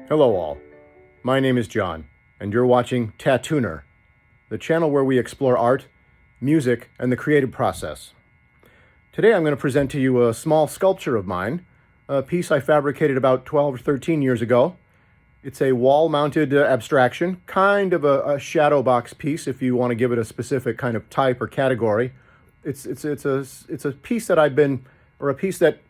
Hello all, my name is John, and you're watching Tattooner, the channel where we explore art, music, and the creative process. Today I'm going to present to you a small sculpture of mine, a piece I fabricated about 12 or 13 years ago. It's a wall-mounted abstraction, kind of a shadow box piece if you want to give it a specific kind of type or category. It's a piece that a piece that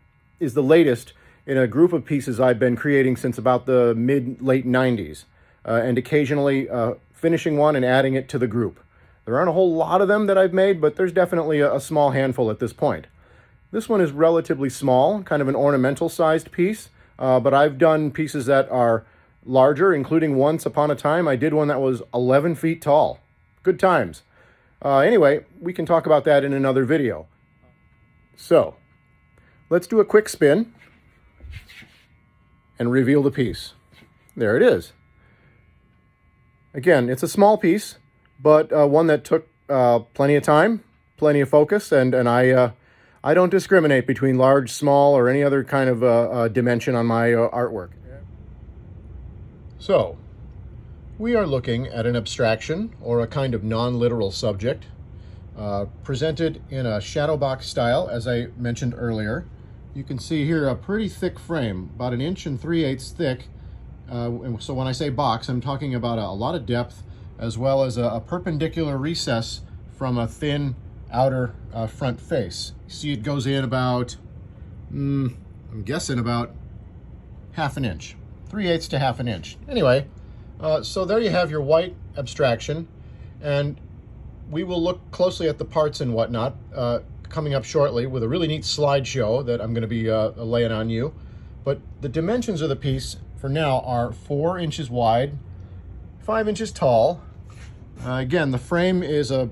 is the latest in a group of pieces I've been creating since about the late 90s, and occasionally finishing one and adding it to the group. There aren't a whole lot of them that I've made, but there's definitely a small handful at this point. This one is relatively small, kind of an ornamental-sized piece, but I've done pieces that are larger, including once upon a time I did one that was 11 feet tall. Good times. Anyway, we can talk about that in another video. So, let's do a quick spin and reveal the piece. There it is. Again, it's a small piece, but one that took plenty of time, plenty of focus, and I don't discriminate between large, small, or any other kind of dimension on my artwork. So, we are looking at an abstraction, or a kind of non-literal subject, presented in a shadow box style, as I mentioned earlier. You can see here a pretty thick frame, about 1 3/8 thick. So when I say box, I'm talking about a lot of depth, as well as a perpendicular recess from a thin outer front face. You see it goes in about, I'm guessing about 1/2 inch, 3/8 to 1/2 inch. Anyway, so there you have your white abstraction, and we will look closely at the parts and whatnot coming up shortly with a really neat slideshow that I'm going to be laying on you. But the dimensions of the piece for now are 4 inches wide, 5 inches tall. Again, the frame is 1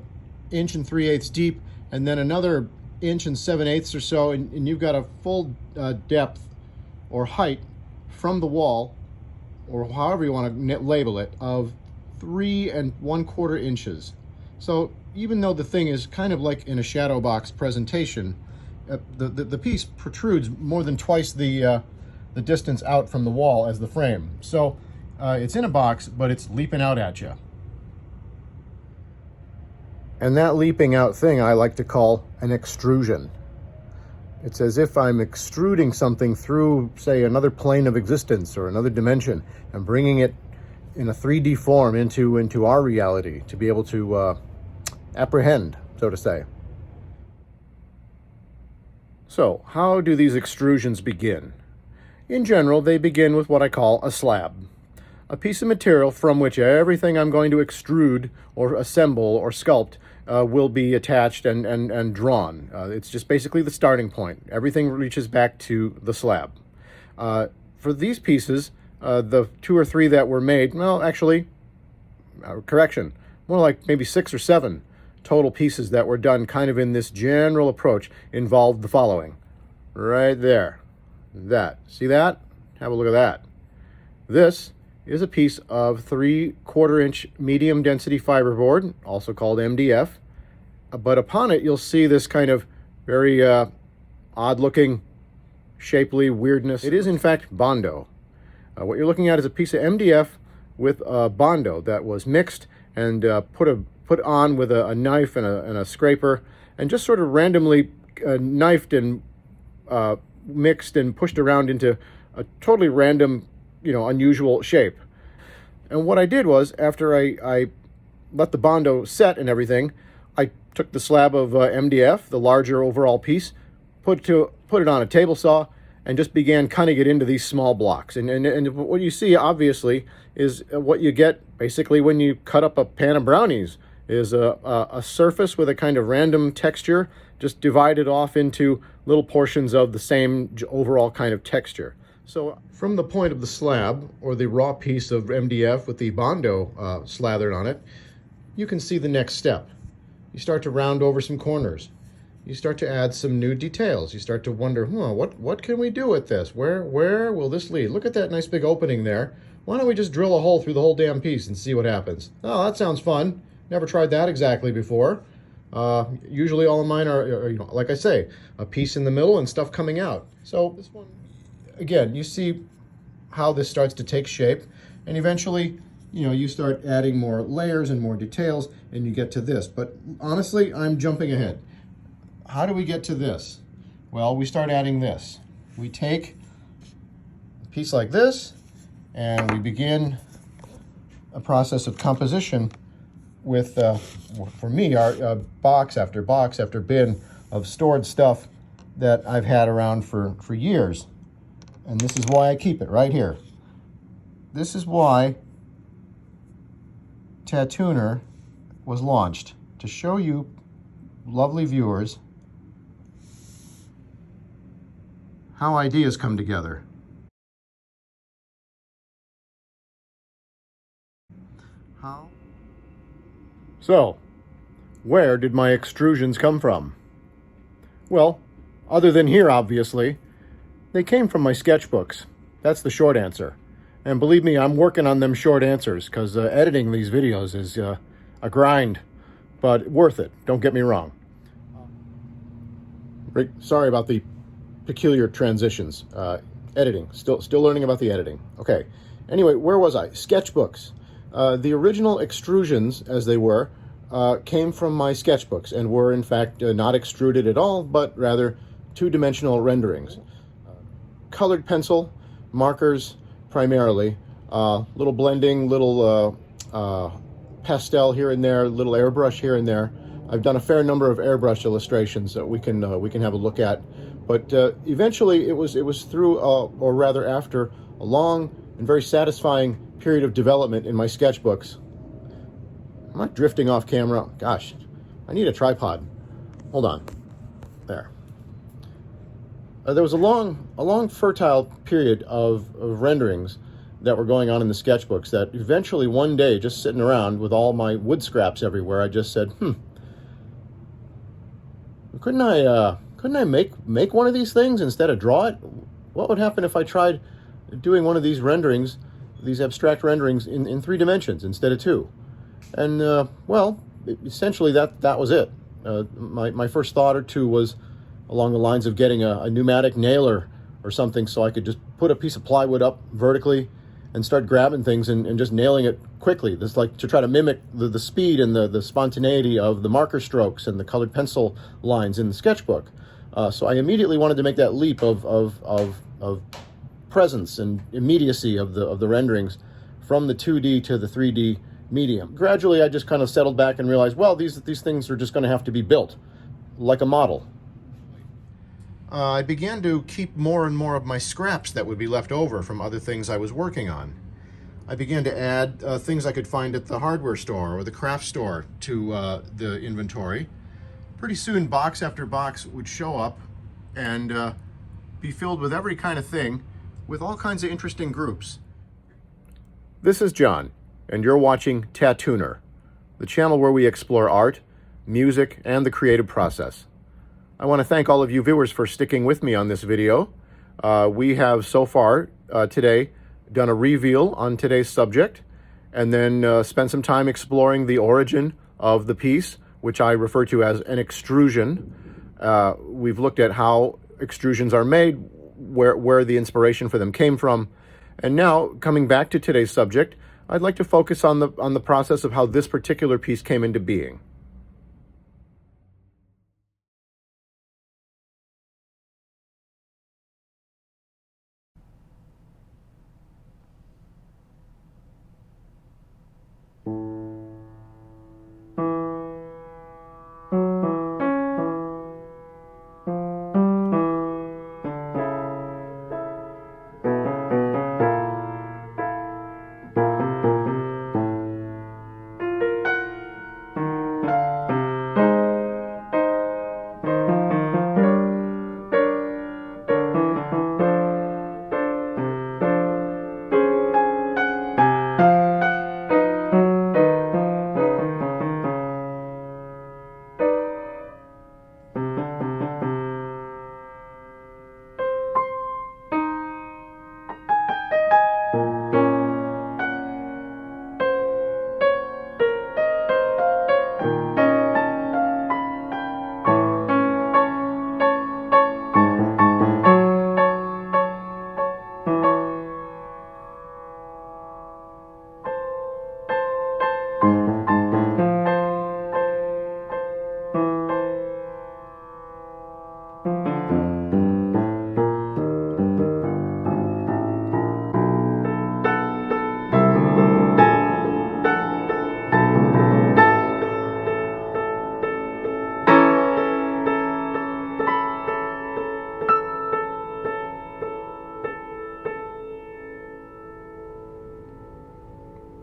3/8 deep, and then another 1 7/8 or so, and you've got a full depth or height from the wall, or however you want to label it, of 3 1/4 inches. So even though the thing is kind of like in a shadow box presentation, the piece protrudes more than twice the distance out from the wall as the frame. So it's in a box, but it's leaping out at you. And that leaping out thing I like to call an extrusion. It's as if I'm extruding something through, say, another plane of existence or another dimension, and bringing it in a 3D form into our reality to be able to apprehend, so to say. So, how do these extrusions begin? In general, they begin with what I call a slab, a piece of material from which everything I'm going to extrude or assemble or sculpt will be attached and drawn. It's just basically the starting point. Everything reaches back to the slab. For these pieces, the 2 or 3 that were made, well, actually, correction, more like maybe 6 or 7 total pieces that were done kind of in this general approach involved the following. Right there. That. See that? Have a look at that. This is a piece of 3/4 inch medium density fiberboard, also called MDF. But upon it, you'll see this kind of very odd looking, shapely weirdness. It is in fact Bondo. What you're looking at is a piece of MDF with Bondo that was mixed and put on with a knife and a scraper, and just sort of randomly knifed and mixed and pushed around into a totally random, unusual shape. And what I did was, after I let the Bondo set and everything, I took the slab of MDF, the larger overall piece, put it on a table saw, and just began cutting it into these small blocks. And what you see, obviously, is what you get basically when you cut up a pan of brownies, is a surface with a kind of random texture, just divided off into little portions of the same overall kind of texture. So from the point of the slab, or the raw piece of MDF with the Bondo slathered on it, you can see the next step. You start to round over some corners. You start to add some new details. You start to wonder, what can we do with this? Where will this lead? Look at that nice big opening there. Why don't we just drill a hole through the whole damn piece and see what happens? Oh, that sounds fun. Never tried that exactly before. Usually all of mine are, like I say, a piece in the middle and stuff coming out. So this one, again, you see how this starts to take shape, and eventually, you know, you start adding more layers and more details, and you get to this. But honestly, I'm jumping ahead. How do we get to this? Well, we start adding this. We take a piece like this, and we begin a process of composition with, for me, our box after box after bin of stored stuff that I've had around for years. And this is why I keep it right here. This is why Tattooner was launched, to show you, lovely viewers, how ideas come together. How? So, where did my extrusions come from? Well, other than here, obviously, they came from my sketchbooks. That's the short answer. And believe me, I'm working on them short answers, because editing these videos is a grind, but worth it. Don't get me wrong. Sorry about the peculiar transitions. Editing, still learning about the editing. Okay. Anyway, where was I? Sketchbooks. The original extrusions, as they were, came from my sketchbooks and were in fact not extruded at all, but rather two-dimensional renderings. Colored pencil, markers primarily, little blending, little pastel here and there, little airbrush here and there. I've done a fair number of airbrush illustrations that we can have a look at, but eventually it was through, or rather after, a long and very satisfying period of development in my sketchbooks. I'm not drifting off camera. Gosh, I need a tripod. Hold on. There. There was a long fertile period of renderings that were going on in the sketchbooks that eventually one day, just sitting around with all my wood scraps everywhere, I just said, couldn't I make one of these things instead of draw it? What would happen if I tried doing one of these renderings, these abstract renderings in 3 dimensions instead of 2? And well, essentially that was it. My first thought or two was along the lines of getting a pneumatic nailer or something, so I could just put a piece of plywood up vertically and start grabbing things and just nailing it quickly. This, like, to try to mimic the speed and the spontaneity of the marker strokes and the colored pencil lines in the sketchbook. So I immediately wanted to make that leap of presence and immediacy of the renderings from the 2D to the 3D medium. Gradually, I just kind of settled back and realized, well, these things are just going to have to be built like a model. I began to keep more and more of my scraps that would be left over from other things I was working on. I began to add things I could find at the hardware store or the craft store to the inventory. Pretty soon, box after box would show up and be filled with every kind of thing, with all kinds of interesting groups. This is John, and you're watching Tattooner, the channel where we explore art, music, and the creative process. I want to thank all of you viewers for sticking with me on this video. We have so far today done a reveal on today's subject, and then spent some time exploring the origin of the piece, which I refer to as an extrusion. We've looked at how extrusions are made, where the inspiration for them came from, and now, coming back to today's subject, I'd like to focus on the process of how this particular piece came into being.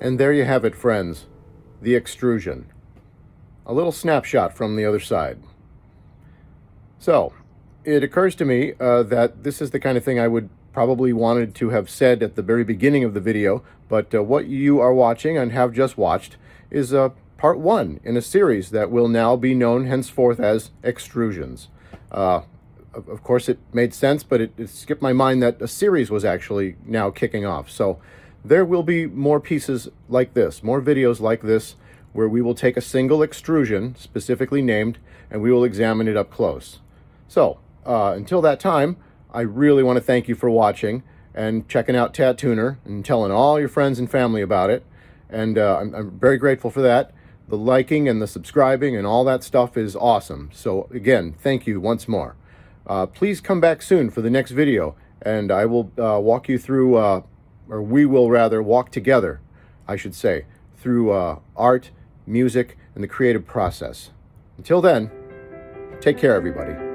And there you have it, friends, the extrusion. A little snapshot from the other side. So, it occurs to me that this is the kind of thing I would probably wanted to have said at the very beginning of the video, but what you are watching and have just watched is part one in a series that will now be known henceforth as Extrusions. Of course, it made sense, but it skipped my mind that a series was actually now kicking off. So there will be more pieces like this, more videos like this, where we will take a single extrusion, specifically named, and we will examine it up close. So, until that time, I really want to thank you for watching and checking out Tattooner and telling all your friends and family about it. And I'm very grateful for that. The liking and the subscribing and all that stuff is awesome. So again, thank you once more. Please come back soon for the next video, and I will walk you through, or we will rather walk together, I should say, through art, music, and the creative process. Until then, take care, everybody.